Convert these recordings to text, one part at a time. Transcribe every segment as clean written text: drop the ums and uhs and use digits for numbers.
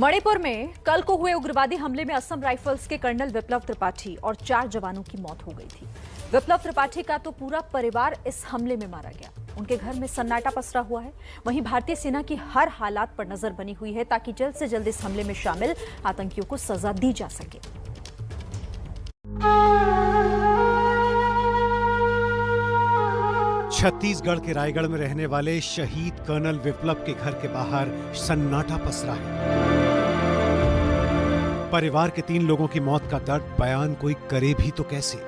मणिपुर में कल को हुए उग्रवादी हमले में असम राइफल्स के कर्नल विप्लव त्रिपाठी और 4 जवानों की मौत हो गई थी। विप्लव त्रिपाठी का तो पूरा परिवार इस हमले में मारा गया। उनके घर में सन्नाटा पसरा हुआ है। वहीं भारतीय सेना की हर हालात पर नजर बनी हुई है ताकि जल्द से जल्द इस हमले में शामिल आतंकियों को सजा दी जा सके। छत्तीसगढ़ के रायगढ़ में रहने वाले शहीद कर्नल विप्लव के घर के बाहर सन्नाटा पसरा है। परिवार के 3 लोगों की मौत का दर्द बयान कोई करे भी तो कैसे।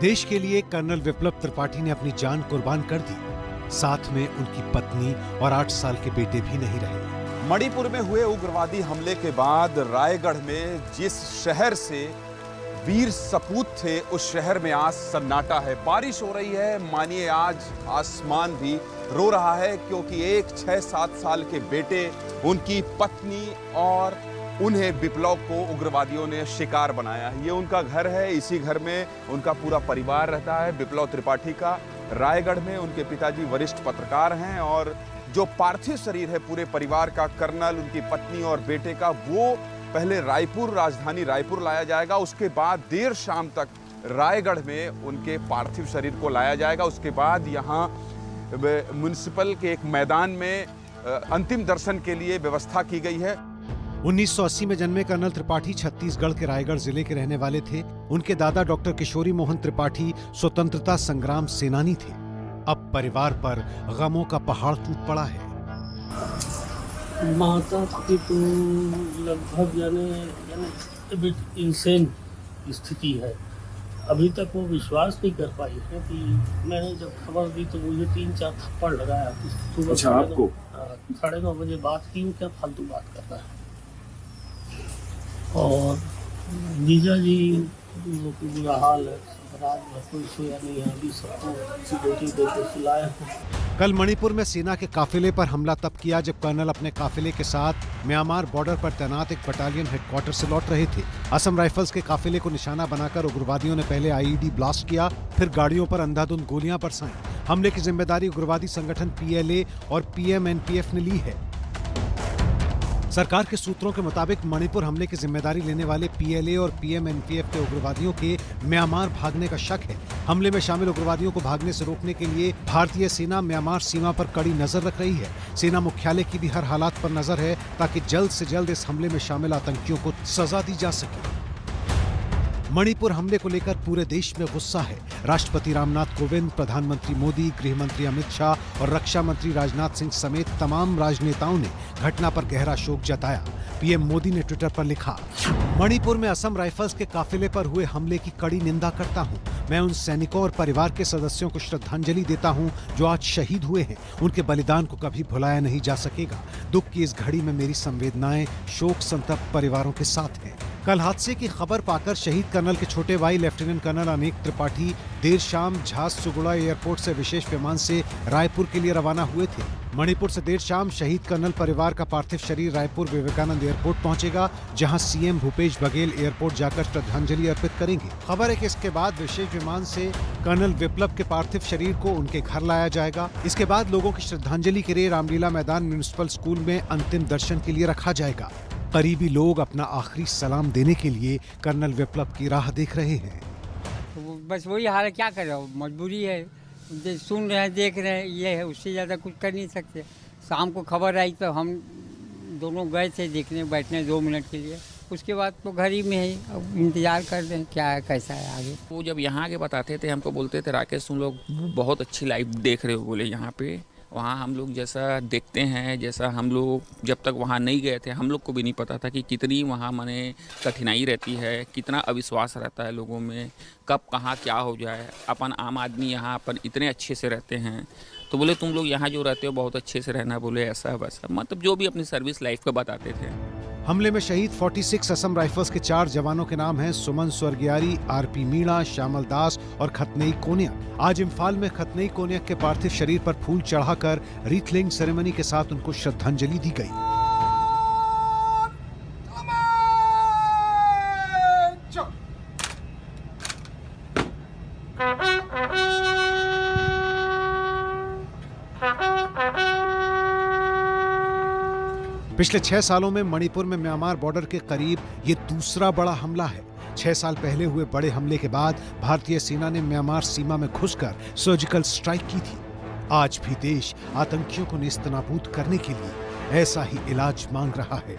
देश के लिए कर्नल विप्लव त्रिपाठी ने अपनी जान कुर्बान कर दी। साथ में उनकी पत्नी और 8 साल के बेटे भी नहीं रहे। मणिपुर में हुए उग्रवादी हमले के बाद रायगढ़ में जिस शहर से वीर सपूत थे उस शहर में आज सन्नाटा है। बारिश हो रही है, मानिए आज आसमान भी रो रहा है, क्योंकि एक 6-7 साल के बेटे, उनकी पत्नी और उन्हें विप्लव को उग्रवादियों ने शिकार बनाया है। ये उनका घर है, इसी घर में उनका पूरा परिवार रहता है। विप्लव त्रिपाठी का रायगढ़ में उनके पिताजी वरिष्ठ पत्रकार हैं और जो पार्थिव शरीर है पूरे परिवार का, कर्नल, उनकी पत्नी और बेटे का, वो पहले रायपुर, राजधानी रायपुर लाया जाएगा। उसके बाद देर शाम तक रायगढ़ में उनके पार्थिव शरीर को लाया जाएगा। उसके बाद यहाँ म्युनिसिपल के एक मैदान में अंतिम दर्शन के लिए व्यवस्था की गई है। 1980 में जन्मे कर्नल त्रिपाठी छत्तीसगढ़ के रायगढ़ जिले के रहने वाले थे। उनके दादा डॉक्टर किशोरी मोहन त्रिपाठी स्वतंत्रता संग्राम सेनानी थे। अब परिवार पर गमों का पहाड़ टूट पड़ा है। माता की तो लगभग यानी इंसेन स्थिति है। अभी तक वो विश्वास नहीं कर पाई है कि मैंने जब खबर दी तो मुझे 3-4 थप्पड़ लगाया। सुबह अच्छा, आपको 9:30 बजे बात की, क्या फालतू बात करना है। और जीजा जी लोग की बुरा हाल है, रात भर कोई सोया नहीं है। अभी सबको सिक्योरिटी देकर सुलाया है। कल मणिपुर में सेना के काफिले पर हमला तब किया जब कर्नल अपने काफिले के साथ म्यांमार बॉर्डर पर तैनात एक बटालियन हेडक्वार्टर से लौट रहे थे। असम राइफल्स के काफिले को निशाना बनाकर उग्रवादियों ने पहले आईईडी ब्लास्ट किया, फिर गाड़ियों पर अंधाधुंध गोलियां बरसाईं। हमले की जिम्मेदारी उग्रवादी संगठन पीएलए और पीएमएनपीएफ ने ली है। सरकार के सूत्रों के मुताबिक मणिपुर हमले की जिम्मेदारी लेने वाले पीएलए और पीएमएनपीएफ के उग्रवादियों के म्यांमार भागने का शक है। हमले में शामिल उग्रवादियों को भागने से रोकने के लिए भारतीय सेना म्यांमार सीमा पर कड़ी नजर रख रही है। सेना मुख्यालय की भी हर हालात पर नजर है ताकि जल्द से जल्द इस हमले में शामिल आतंकियों को सजा दी जा सके। मणिपुर हमले को लेकर पूरे देश में गुस्सा है। राष्ट्रपति रामनाथ कोविंद, प्रधानमंत्री मोदी, गृह मंत्री अमित शाह और रक्षा मंत्री राजनाथ सिंह समेत तमाम राजनेताओं ने घटना पर गहरा शोक जताया। पीएम मोदी ने ट्विटर पर लिखा, मणिपुर में असम राइफल्स के काफिले पर हुए हमले की कड़ी निंदा करता हूं। मैं उन सैनिकों और परिवार के सदस्यों को श्रद्धांजलि देता हूं जो आज शहीद हुए हैं। उनके बलिदान को कभी भुलाया नहीं जा सकेगा। दुख की इस घड़ी में मेरी संवेदनाएं शोक संतप्त परिवारों के साथ हैं। कल हादसे की खबर पाकर शहीद कर्नल के छोटे भाई लेफ्टिनेंट कर्नल अनेक त्रिपाठी देर शाम झारसुगुड़ा एयरपोर्ट से विशेष विमान से रायपुर के लिए रवाना हुए थे। मणिपुर से देर शाम शहीद कर्नल परिवार का पार्थिव शरीर रायपुर विवेकानंद एयरपोर्ट पहुंचेगा, जहां सीएम भूपेश बघेल एयरपोर्ट जाकर श्रद्धांजलि अर्पित करेंगे। खबर है कि इसके बाद विशेष विमान से कर्नल विप्लव के पार्थिव शरीर को उनके घर लाया जाएगा। इसके बाद लोगों की श्रद्धांजलि के लिए रामलीला मैदान म्युनिसिपल स्कूल में अंतिम दर्शन के लिए रखा जाएगा। करीबी लोग अपना आखिरी सलाम देने के लिए कर्नल विप्लव की राह देख रहे हैं। बस वही हाल है, क्या कर रहे हो, मजबूरी है। सुन रहे हैं, देख रहे हैं, ये है, उससे ज़्यादा कुछ कर नहीं सकते। शाम को खबर आई तो हम दोनों गए थे देखने, बैठने 2 मिनट के लिए। उसके बाद तो घर ही में ही अब इंतज़ार कर रहे हैं क्या है, कैसा है आगे। वो जब यहाँ के बताते थे हमको, बोलते थे राकेश तुम लोग बहुत अच्छी लाइफ देख रहे हो, बोले यहाँ पे वहाँ हम लोग जैसा देखते हैं, जैसा हम लोग जब तक वहाँ नहीं गए थे हम लोग को भी नहीं पता था कि कितनी वहाँ माने कठिनाई रहती है, कितना अविश्वास रहता है लोगों में, कब कहाँ क्या हो जाए। अपन आम आदमी यहाँ अपन इतने अच्छे से रहते हैं, तो बोले तुम लोग यहाँ जो रहते हो बहुत अच्छे से रहना, बोले ऐसा वैसा, मतलब जो भी अपनी सर्विस लाइफ का बताते थे। हमले में शहीद 46 असम राइफल्स के 4 जवानों के नाम हैं सुमन स्वर्गियारी, आरपी मीणा, श्यामल दास और खतनई कोनिया। आज इम्फाल में खतनई कोनिया के पार्थिव शरीर पर फूल चढ़ाकर रीथलिंग सेरेमनी के साथ उनको श्रद्धांजलि दी गई। पिछले 6 सालों में मणिपुर में म्यांमार बॉर्डर के करीब ये दूसरा बड़ा हमला है। 6 साल पहले हुए बड़े हमले के बाद भारतीय सेना ने म्यांमार सीमा में घुसकर सर्जिकल स्ट्राइक की थी। आज भी देश आतंकियों को नेस्तनाबूद करने के लिए ऐसा ही इलाज मांग रहा है।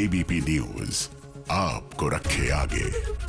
एबीपी न्यूज आपको रखे आगे।